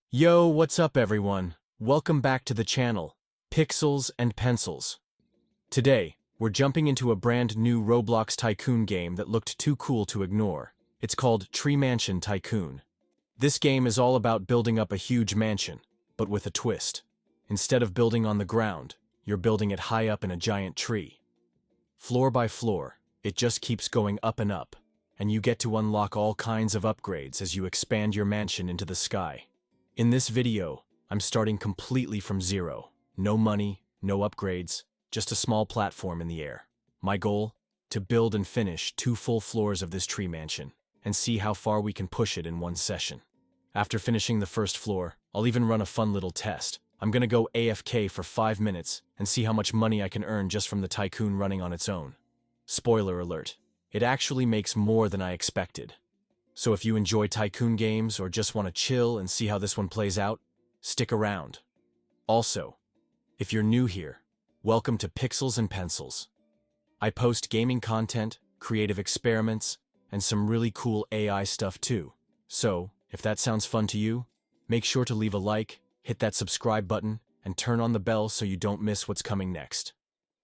Yo, what's up everyone? Welcome back to the channel, Pixels and Pencils. Today, we're jumping into a brand new Roblox Tycoon game that looked too cool to ignore. It's called Mansion Tycoon. This game is all about building up a huge mansion, but with a twist. Instead of building on the ground, you're building it high up in a giant tree. Floor by floor, it just keeps going up and up, and you get to unlock all kinds of upgrades as you expand your mansion into the sky. In this video, I'm starting completely from zero. No money, no upgrades, just a small platform in the air. My goal? To build and finish 2 full floors of this tree mansion, and see how far we can push it in one session. After finishing the first floor, I'll even run a fun little test. I'm gonna go AFK for 5 minutes and see how much money I can earn just from the Tycoon running on its own. Spoiler alert, it actually makes more than I expected. So if you enjoy Tycoon games or just want to chill and see how this one plays out, stick around. Also, if you're new here, welcome to Pixels and Pencils. I post gaming content, creative experiments, and some really cool AI stuff too. So, if that sounds fun to you, make sure to leave a like, hit that subscribe button, and turn on the bell so you don't miss what's coming next.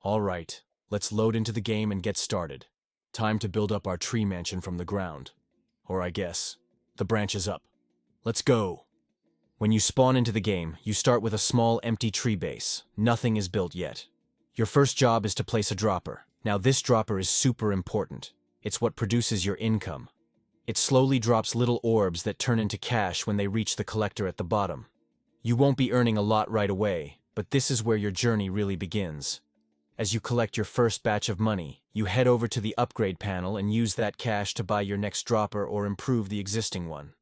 Alright, let's load into the game and get started. Time to build up our tree mansion from the ground. Or I guess, the branch is up. Let's go! When you spawn into the game, you start with a small empty tree base. Nothing is built yet. Your first job is to place a dropper. Now this dropper is super important. It's what produces your income. It slowly drops little orbs that turn into cash when they reach the collector at the bottom. You won't be earning a lot right away, but this is where your journey really begins. As you collect your first batch of money, you head over to the upgrade panel and use that cash to buy your next dropper or improve the existing one.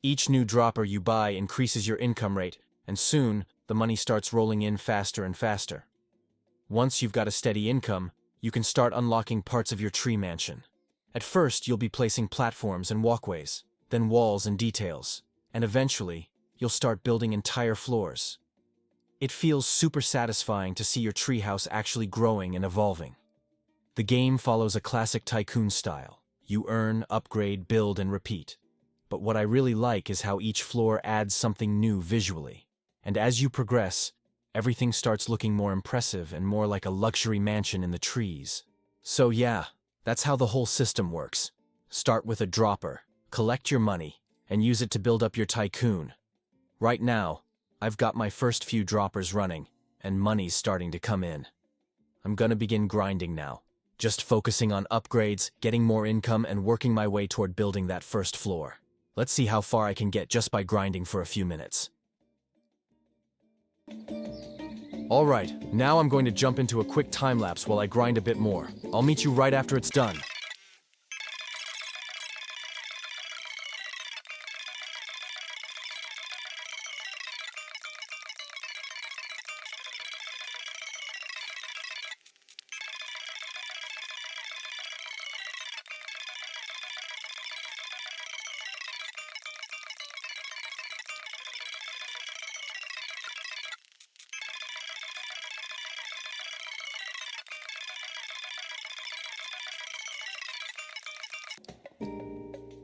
Each new dropper you buy increases your income rate, and soon, the money starts rolling in faster and faster. Once you've got a steady income, you can start unlocking parts of your tree mansion. At first, you'll be placing platforms and walkways, then walls and details, and eventually, you'll start building entire floors. It feels super satisfying to see your treehouse actually growing and evolving. The game follows a classic Tycoon style. You earn, upgrade, build, and repeat. But what I really like is how each floor adds something new visually. And as you progress, everything starts looking more impressive and more like a luxury mansion in the trees. So yeah, that's how the whole system works. Start with a dropper, collect your money, and use it to build up your Tycoon. Right now, I've got my first few droppers running, and money's starting to come in. I'm gonna begin grinding now, just focusing on upgrades, getting more income, and working my way toward building that first floor. Let's see how far I can get just by grinding for a few minutes. Alright, now I'm going to jump into a quick time-lapse while I grind a bit more. I'll meet you right after it's done.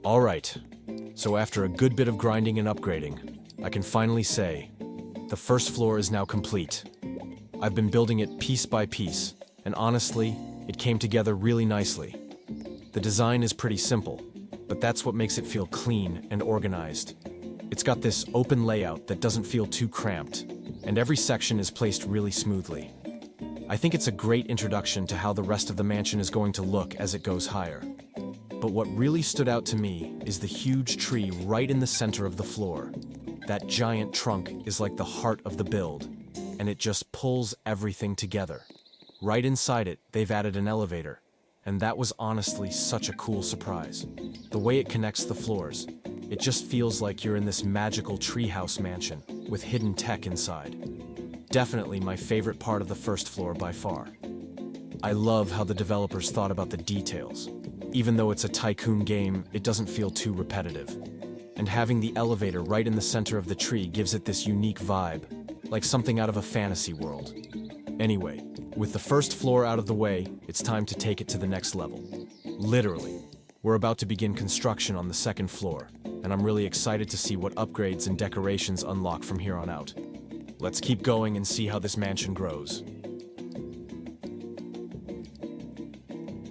Alright, so after a good bit of grinding and upgrading, I can finally say, the first floor is now complete. I've been building it piece by piece, and honestly, it came together really nicely. The design is pretty simple, but that's what makes it feel clean and organized. It's got this open layout that doesn't feel too cramped, and every section is placed really smoothly. I think it's a great introduction to how the rest of the mansion is going to look as it goes higher. But what really stood out to me is the huge tree right in the center of the floor. That giant trunk is like the heart of the build, and it just pulls everything together. Right inside it, they've added an elevator, and that was honestly such a cool surprise. The way it connects the floors, it just feels like you're in this magical treehouse mansion with hidden tech inside. Definitely my favorite part of the first floor by far. I love how the developers thought about the details. Even though it's a Tycoon game, it doesn't feel too repetitive. And having the elevator right in the center of the tree gives it this unique vibe, like something out of a fantasy world. Anyway, with the first floor out of the way, it's time to take it to the next level. Literally, we're about to begin construction on the second floor, and I'm really excited to see what upgrades and decorations unlock from here on out. Let's keep going and see how this mansion grows.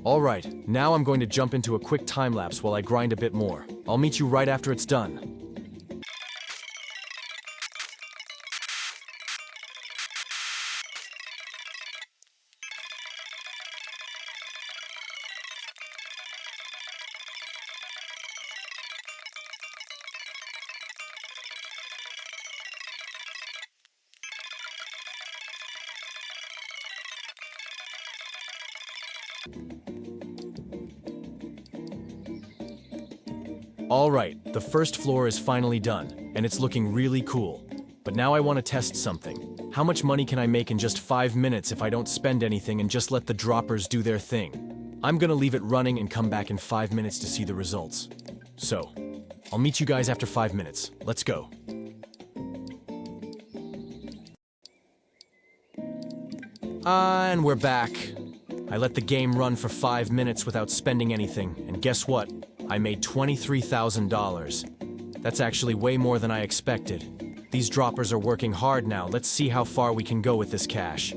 Alright, now I'm going to jump into a quick time lapse while I grind a bit more. I'll meet you right after it's done. Alright, the first floor is finally done, and it's looking really cool. But now I want to test something. How much money can I make in just 5 minutes if I don't spend anything and just let the droppers do their thing? I'm gonna leave it running and come back in 5 minutes to see the results. So, I'll meet you guys after 5 minutes. Let's go. And we're back. I let the game run for 5 minutes without spending anything, and guess what? I made $23,000. That's actually way more than I expected. These droppers are working hard now. Let's see how far we can go with this cash.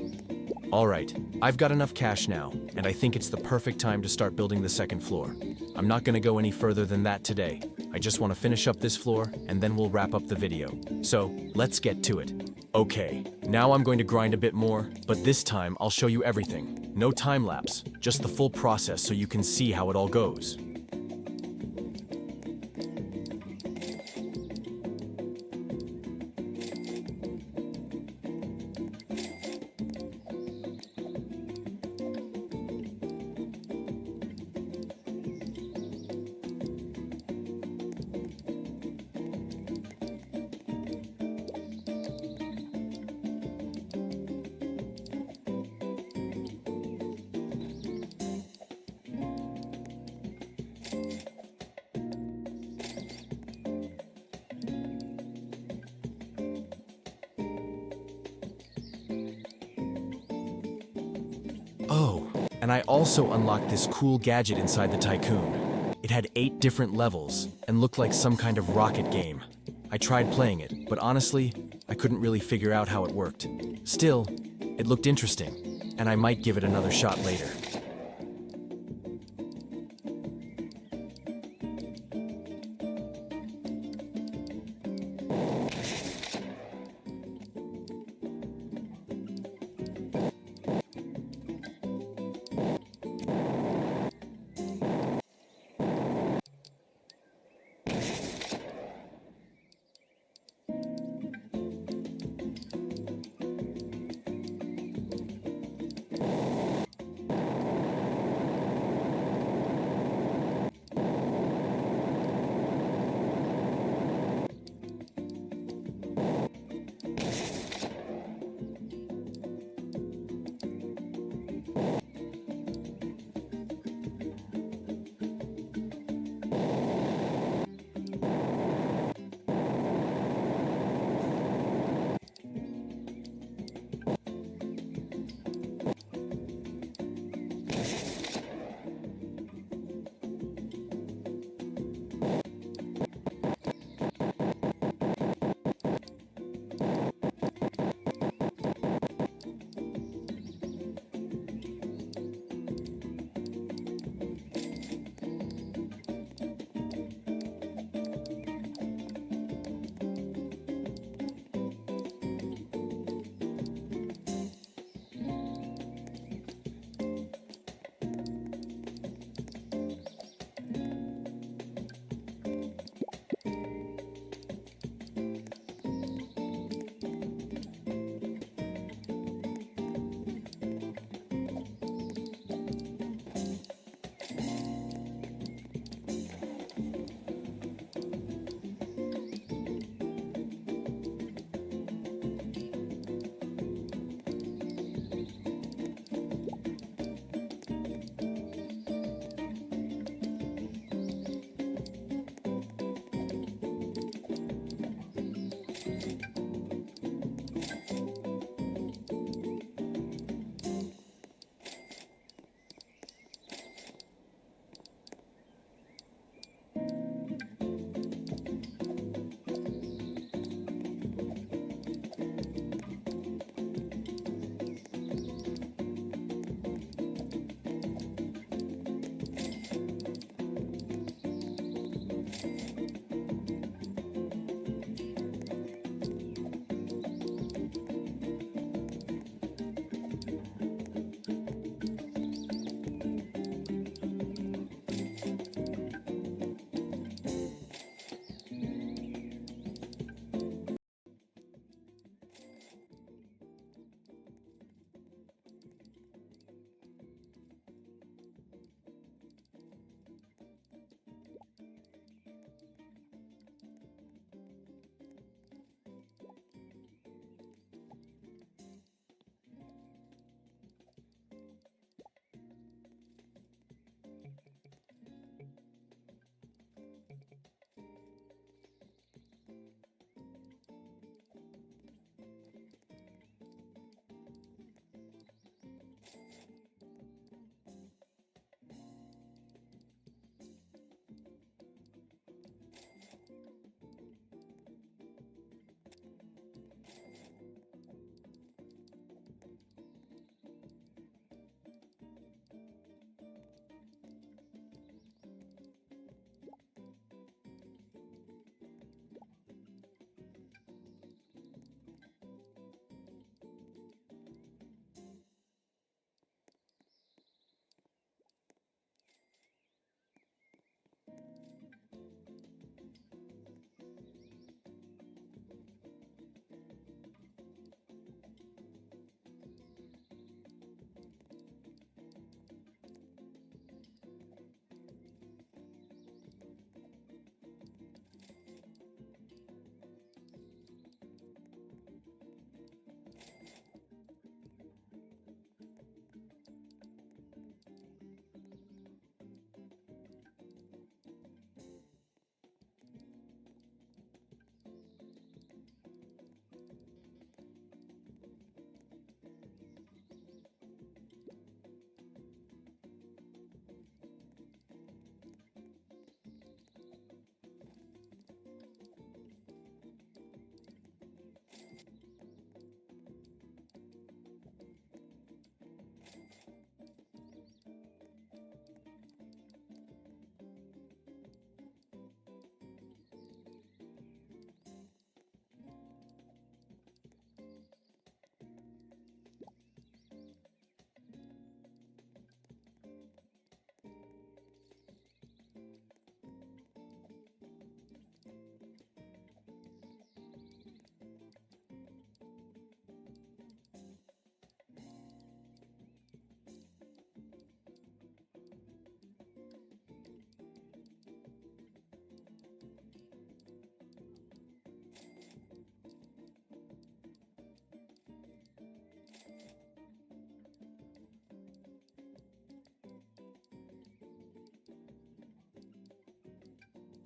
Alright, I've got enough cash now, and I think it's the perfect time to start building the second floor. I'm not gonna go any further than that today. I just want to finish up this floor, and then we'll wrap up the video. So, let's get to it. Okay, now I'm going to grind a bit more, but this time I'll show you everything. No time lapse, just the full process so you can see how it all goes. Oh, and I also unlocked this cool gadget inside the Tycoon. It had 8 different levels and looked like some kind of rocket game. I tried playing it, but honestly, I couldn't really figure out how it worked. Still, it looked interesting, and I might give it another shot later.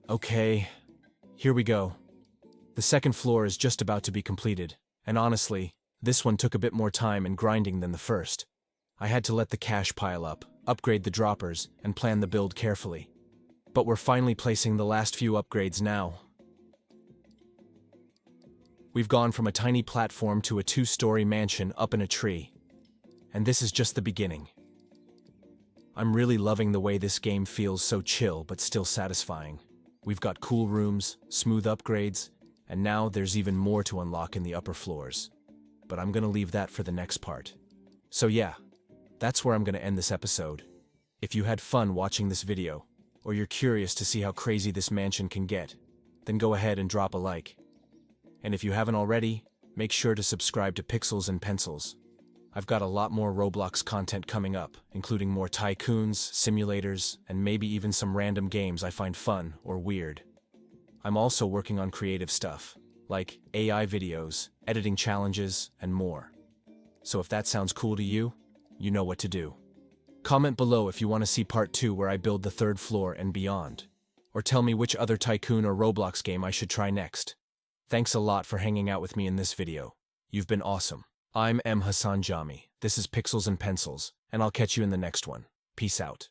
Okay, here we go. The second floor is just about to be completed, and honestly, this one took a bit more time and grinding than the first. I had to let the cash pile up, upgrade the droppers, and plan the build carefully. But we're finally placing the last few upgrades now. We've gone from a tiny platform to a 2-story mansion up in a tree. And this is just the beginning. I'm really loving the way this game feels so chill but still satisfying. We've got cool rooms, smooth upgrades, and now there's even more to unlock in the upper floors. But I'm gonna leave that for the next part. So yeah, that's where I'm gonna end this episode. If you had fun watching this video, or you're curious to see how crazy this mansion can get, then go ahead and drop a like. And if you haven't already, make sure to subscribe to Pixels and Pencils. I've got a lot more Roblox content coming up, including more tycoons, simulators, and maybe even some random games I find fun or weird. I'm also working on creative stuff, like AI videos, editing challenges, and more. So if that sounds cool to you, you know what to do. Comment below if you want to see part 2 where I build the 3rd floor and beyond. Or tell me which other tycoon or Roblox game I should try next. Thanks a lot for hanging out with me in this video. You've been awesome. I'm M. Hassan Jami. This is Pixels and Pencils, and I'll catch you in the next one. Peace out.